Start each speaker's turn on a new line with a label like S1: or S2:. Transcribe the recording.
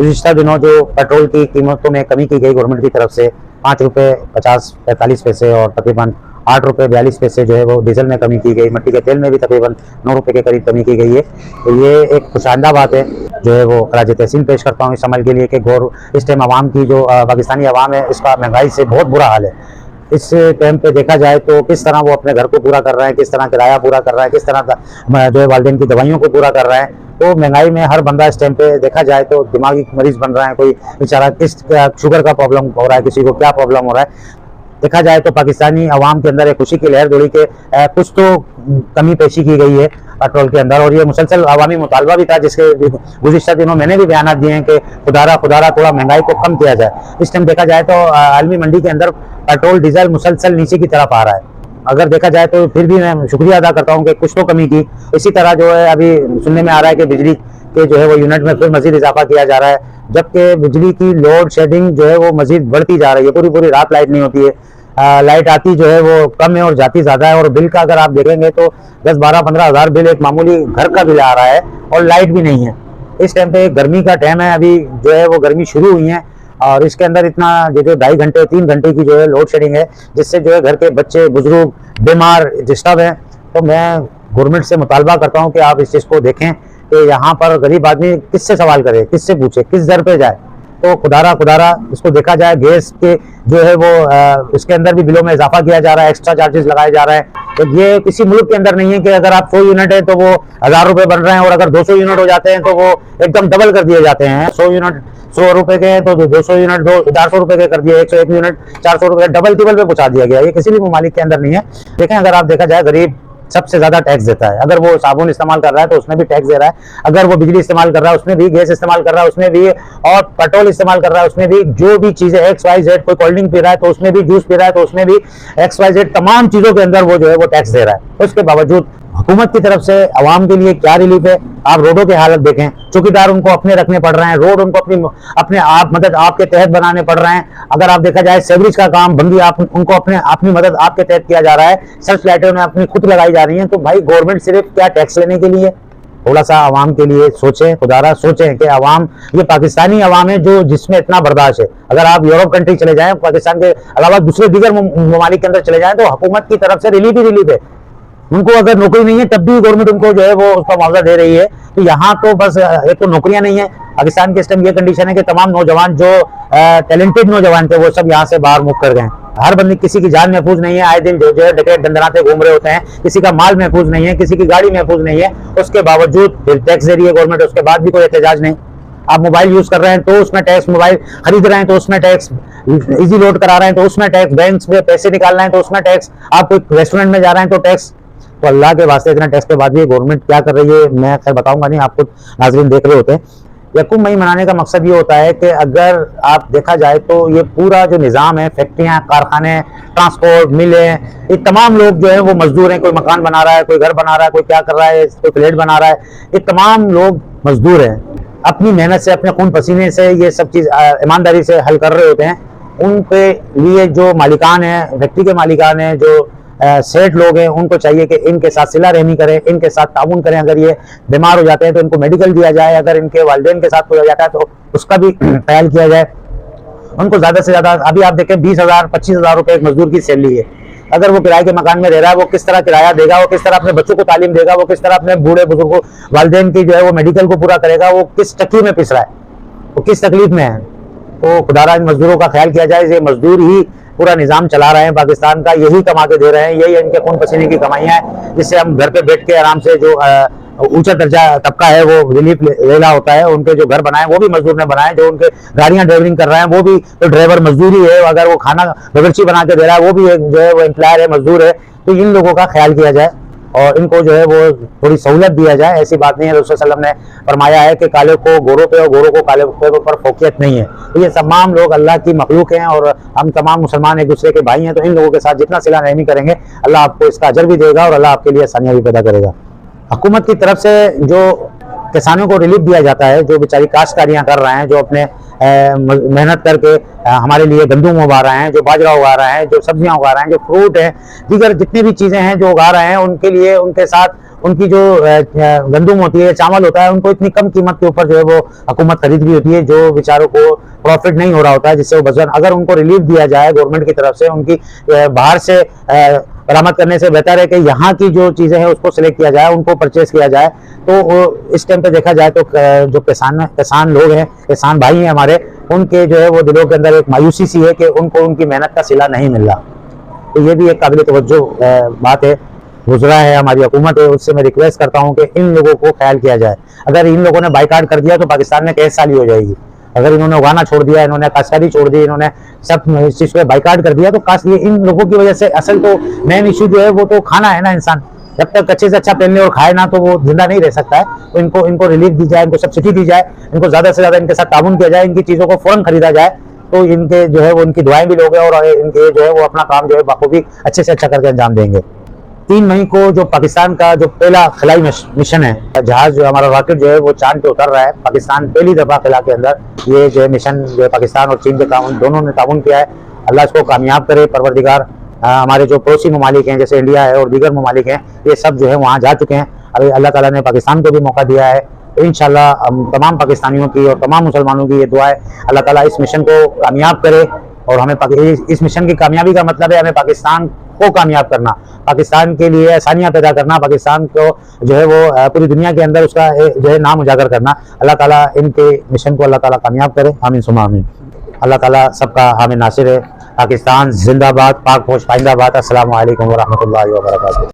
S1: गुज़िश्ता दिनों जो पेट्रोल की कीमतों में कमी की गई गवर्नमेंट की तरफ से 5 रुपये 50-45 पैसे और तकरीबन 8 रुपये 42 पैसे जो है वो डीजल में कमी की गई। मट्टी के तेल में भी तकरीबन 9 रुपये के करीब कमी की गई है। तो ये एक खुशाइंदा बात है जो है वो खराज तहसीन पेश करता हूँ इस अमल के लिए कि इस टाइम आवाम की जो पाकिस्तानी आवाम है इसका महंगाई से बहुत बुरा हाल है। इस टाइम पे देखा जाए तो किस तरह वो अपने घर को पूरा कर रहा है, किस तरह किराया पूरा कर रहा है, किस तरह जो है वालिदैन की दवाइयों को पूरा कर रहा है। तो महंगाई में हर बंदा इस टाइम पे देखा जाए तो दिमागी मरीज बन रहा है। कोई बेचारा किस शुगर का प्रॉब्लम हो रहा है, किसी को क्या प्रॉब्लम हो रहा है। देखा जाए तो पाकिस्तानी अवाम के अंदर एक खुशी की लहर दौड़ी के कुछ तो कमी पेशी की गई है पेट्रोल के अंदर, और ये मुसलसल अवामी मुतालबा भी था जिसके गुज़िश्ता दिनों मैंने भी बयान दिए हैं कि खुदारा थोड़ा महंगाई को कम किया जाए। इस टाइम देखा जाए तो आलमी मंडी के अंदर पेट्रोल डीजल मुसलसल नीचे की तरफ आ रहा है। अगर देखा जाए तो फिर भी मैं शुक्रिया अदा करता हूँ कि कुछ तो कमी की। इसी तरह जो है अभी सुनने में आ रहा है कि बिजली के जो है वो यूनिट में फिर मजीद इजाफा किया जा रहा है, जबकि बिजली की लोड शेडिंग जो है वो मजीद बढ़ती जा रही है। पूरी रात लाइट नहीं होती है, लाइट आती जो है वो कम है और जाती ज़्यादा है। और बिल का अगर आप देखेंगे तो 10-12-15 हज़ार बिल एक मामूली घर का बिल आ रहा है और लाइट भी नहीं है। इस टाइम पे गर्मी का टाइम है, अभी जो है वो गर्मी शुरू हुई है और इसके अंदर इतना जो 2.5 घंटे 3 घंटे की जो है लोड शेडिंग है, जिससे जो है घर के बच्चे बुजुर्ग बीमार डिस्टर्ब हैं। तो मैं गवर्नमेंट से मुतालबा करता हूँ कि आप इस चीज़ को देखें कि यहाँ पर गरीब आदमी किससे सवाल करे, किससे पूछे, किस दर पे जाए। तो खुदारा इसको देखा जाए, गैस के जो है वो इसके अंदर भी बिलों में इजाफा किया जा रहा है, एक्स्ट्रा चार्जेस लगाए जा रहे हैं। तो ये किसी मुल्क के अंदर नहीं है कि अगर आप 100 यूनिट है तो वो 1000 रुपये बन रहे हैं, और अगर 200 यूनिट हो जाते हैं तो वो एकदम डबल कर दिए जाते हैं। 100 यूनिट 100 रुपए के हैं तो 200 यूनिट 400 रुपए के कर दिए, 101 यूनिट 400 रुपए, डबल टिबल पे पहुंचा दिया गया। ये किसी भी ममालिक के अंदर नहीं है। देखें, अगर आप देखा जाए गरीब सबसे ज्यादा टैक्स देता है। अगर वो साबुन इस्तेमाल कर रहा है तो उसमें भी टैक्स दे रहा है, अगर वो बिजली इस्तेमाल कर रहा है उसमें भी, गैस इस्तेमाल कर रहा है उसमें भी, और पेट्रोल इस्तेमाल कर रहा है उसमें भी। जो भी चीजें XYZ, कोई कोल्ड ड्रिंक पी रहा है तो उसमें भी, जूस पी रहा है तो उसमें भी, XYZ तमाम चीजों के अंदर वो जो है वो टैक्स दे रहा है। उसके बावजूद हुकूमत की तरफ से अवाम के लिए क्या रिलीफ है। आप रोडों की हालत देखें, चौकीदार उनको अपने रखने पड़ रहे हैं, रोड उनको अपने आप मदद आपके तहत बनाने पड़ रहे हैं। अगर आप देखा जाए सेवरेज का काम बंदी उनको अपनी मदद आपके तहत किया जा रहा है, सर्च लाइटें उन्हें अपनी खुद लगाई जा रही हैं। तो भाई गवर्नमेंट सिर्फ क्या टैक्स लेने के लिए? थोड़ा सा आवाम के लिए सोचें, खुदारा सोचें कि आवाम, ये पाकिस्तानी आवाम है जो जिसमें इतना बर्दाश्त है। अगर आप यूरोप कंट्री चले जाएं, पाकिस्तान के अलावा दूसरे दीगर ममालिक के अंदर चले जाएं, तो हुकूमत की तरफ से रिलीफ ही रिलीफ है। उनको अगर नौकरी नहीं है तब भी गवर्नमेंट उनको जो है वो उसका मुआवजा दे रही है। तो यहाँ तो बस एक तो नौकरियां नहीं है। पाकिस्तान के इस टाइम ये कंडीशन है कि तमाम नौजवान जो टैलेंटेड नौजवान थे वो सब यहाँ से बाहर मुख कर गए। हर बंदी, किसी की जान महफूज नहीं है। आए दिन जो है डकैत दंदनाते घूम रहे होते हैं, किसी का माल महफूज नहीं है, किसी की गाड़ी महफूज नहीं है। उसके बावजूद फिर टैक्स दे रही है गवर्नमेंट, उसके बाद भी कोई एहतजाज नहीं। आप मोबाइल यूज कर रहे हैं तो उसमें टैक्स, मोबाइल खरीद रहे हैं तो उसमें टैक्स, इजी लोड करा रहे हैं तो उसमें टैक्स, बैंक में पैसे निकाल रहे हैं तो उसमें टैक्स, आप कोई रेस्टोरेंट में जा रहे हैं तो टैक्स। तो अल्लाह के वास्ते इतना टैक्स के बाद भी गवर्नमेंट क्या कर रही है मैं खैर बताऊंगा नहीं, आप खुद नाज़रीन देख रहे होते हैं। यकूम मई मनाने का मकसद ये होता है कि अगर आप देखा जाए तो ये पूरा जो निज़ाम है, फैक्ट्रियाँ, कारखाने, ट्रांसपोर्ट, मिलें, ये तमाम लोग जो है वो मजदूर हैं। कोई मकान बना रहा है, कोई घर बना रहा है, कोई क्या कर रहा है, कोई प्लेट बना रहा है। ये तमाम लोग मजदूर हैं, अपनी मेहनत से, अपने खून पसीने से ये सब चीज़ ईमानदारी से हल कर रहे होते हैं। उनके लिए जो मालिकान हैं, फैक्ट्री के मालिकान हैं, जो सेठ लोग हैं, उनको चाहिए कि इनके साथ सिला रहमी करें, इनके साथ ताउन करें। अगर ये बीमार हो जाते हैं तो इनको मेडिकल दिया जाए, अगर इनके वालिदैन के साथ कोई हो जाता है तो उसका भी ख्याल किया जाए। उनको ज़्यादा से ज़्यादा, अभी आप देखें 20,000-25,000 रुपये एक मजदूर की सैलरी है। अगर वो किराए के मकान में रह रहा है, वो किस तरह किराया देगा, वो किस तरह अपने बच्चों को तालीम देगा, वो किस तरह अपने बूढ़े बुजुर्गों वालिदैन की जो है वो मेडिकल को पूरा करेगा, वो किस चक्की में पिस रहा है, वो किस तकलीफ में है। तो खुदारा इन मजदूरों का ख्याल किया जाए। ये मजदूर ही पूरा निज़ाम चला रहे हैं पाकिस्तान का, यही कमा के दे रहे हैं, यही इनके खून पसीने की कमाइयाँ हैं, जिससे हम घर पे बैठ के आराम से जो ऊंचा दर्जा तबका है वो रिलीफ ले रहा होता है। उनके जो घर बनाए वो भी मजदूर ने बनाए, जो उनके गाड़ियां ड्राइविंग कर रहे हैं वो भी तो ड्राइवर मजदूर ही है। अगर वो खाना बावर्ची बना के दे रहा है वो भी एक जो है वो एम्प्लॉयर है, मजदूर है। तो इन लोगों का ख्याल किया जाए और इनको जो है वो थोड़ी सहूलत दिया जाए। ऐसी बात नहीं है, रसूल सल्लल्लाहु अलैहि वसल्लम ने फरमाया है कि काले को गोरों पे और गोरों को काले पे पर फौकियत नहीं है। तो ये तमाम लोग अल्लाह की मखलूक हैं और हम तमाम मुसलमान एक दूसरे के भाई हैं। तो इन लोगों के साथ जितना सिला रहमी करेंगे अल्लाह आपको इसका अजर भी देगा और अल्लाह आपके लिए आसानियाँ भी पैदा करेगा। हुकूमत की तरफ से जो किसानों को रिलीफ दिया जाता है, जो बेचारी काश्तकारियाँ कर रहे हैं, जो अपने मेहनत करके हमारे लिए गंदम उगा रहे हैं, जो बाजरा उगा रहे हैं, जो सब्जियां उगा रहे हैं, जो फ्रूट है, दीगर जितनी भी चीज़ें हैं जो उगा रहे हैं, उनके लिए उनके साथ उनकी जो गंदुम होती है, चावल होता है, उनको इतनी कम कीमत के ऊपर जो है वो हुकूमत खरीद रही होती है, जो बेचारों को प्रॉफिट नहीं हो रहा होता है, जिससे वो वजन, अगर उनको रिलीफ दिया जाए गवर्नमेंट की तरफ से, उनकी बाहर से बरामद करने से बेहतर है कि यहाँ की जो चीजें हैं उसको सिलेक्ट किया जाए, उनको परचेज किया जाए। तो इस टाइम पे देखा जाए तो जो किसान लोग हैं, किसान भाई हैं हमारे, उनके जो है वो दिलों के अंदर एक मायूसी सी है कि उनको उनकी मेहनत का सिला नहीं मिल रहा। तो ये भी एक काबिल तवज्जो बात है। गुजरा है हमारी हुकूमत है, उससे मैं रिक्वेस्ट करता हूँ कि इन लोगों को ख्याल किया जाए। अगर इन लोगों ने बाइकाट कर दिया तो पाकिस्तान में कैसे साली हो जाएगी। अगर इन्होंने उगाना छोड़ दिया, इन्होंने काश्तकारी छोड़ दी, इन्होंने सब इस चीज पे बाइकाट कर दिया, तो काश ये इन लोगों की वजह से, असल तो मेन इशू जो है वो तो खाना है ना। इंसान जब तक अच्छे से अच्छा पहन ले और खाए ना, तो वो जिंदा नहीं रह सकता है। तो इनको रिलीफ दी जाए, इनको सब्सिडी दी जाए, इनको ज्यादा से ज्यादा इनके साथ ताउन किया जाए, इनकी चीजों को फौरन खरीदा जाए, तो इनके जो है वो उनकी दुआएं भी लोगे और इनके जो है वो अपना काम जो है बखूबी अच्छे से अच्छा करके अंजाम देंगे। 3 मई को जो पाकिस्तान का जो पहला खलाई मिशन है, जहाज जो हमारा रॉकेट जो है वो चांद पे उतर रहा है। पाकिस्तान पहली दफा खला के अंदर ये जो है मिशन जो है पाकिस्तान और चीन के दोनों ने ताउन किया है। अल्लाह इसको कामयाब करे, परवरदिगार। हमारे जो पड़ोसी ममालिक हैं जैसे इंडिया है और दीगर ममालिक हैं, ये सब जो है वहाँ जा चुके हैं। अभी अल्लाह ताला ने पाकिस्तान को भी मौका दिया है। तो इंशाल्लाह तमाम पाकिस्तानियों की और तमाम मुसलमानों की ये दुआ है, अल्लाह ताला इस मिशन को कामयाब करे। और हमें इस मिशन की कामयाबी का मतलब है हमें पाकिस्तान को कामयाब करना, पाकिस्तान के लिए आसानियां पैदा करना, पाकिस्तान को जो है वो पूरी दुनिया के अंदर उसका जो है नाम उजागर करना। अल्लाह ताला इनके मिशन को अल्लाह ताला कामयाब करे। आमीन सुमा आमीन। अल्लाह ताला सबका हामी नासिर है। पाकिस्तान जिंदाबाद, पाक फौज पाइंदाबाद। अस्सलामु अलैकुम व रहमतुल्लाहि व बरकातहू।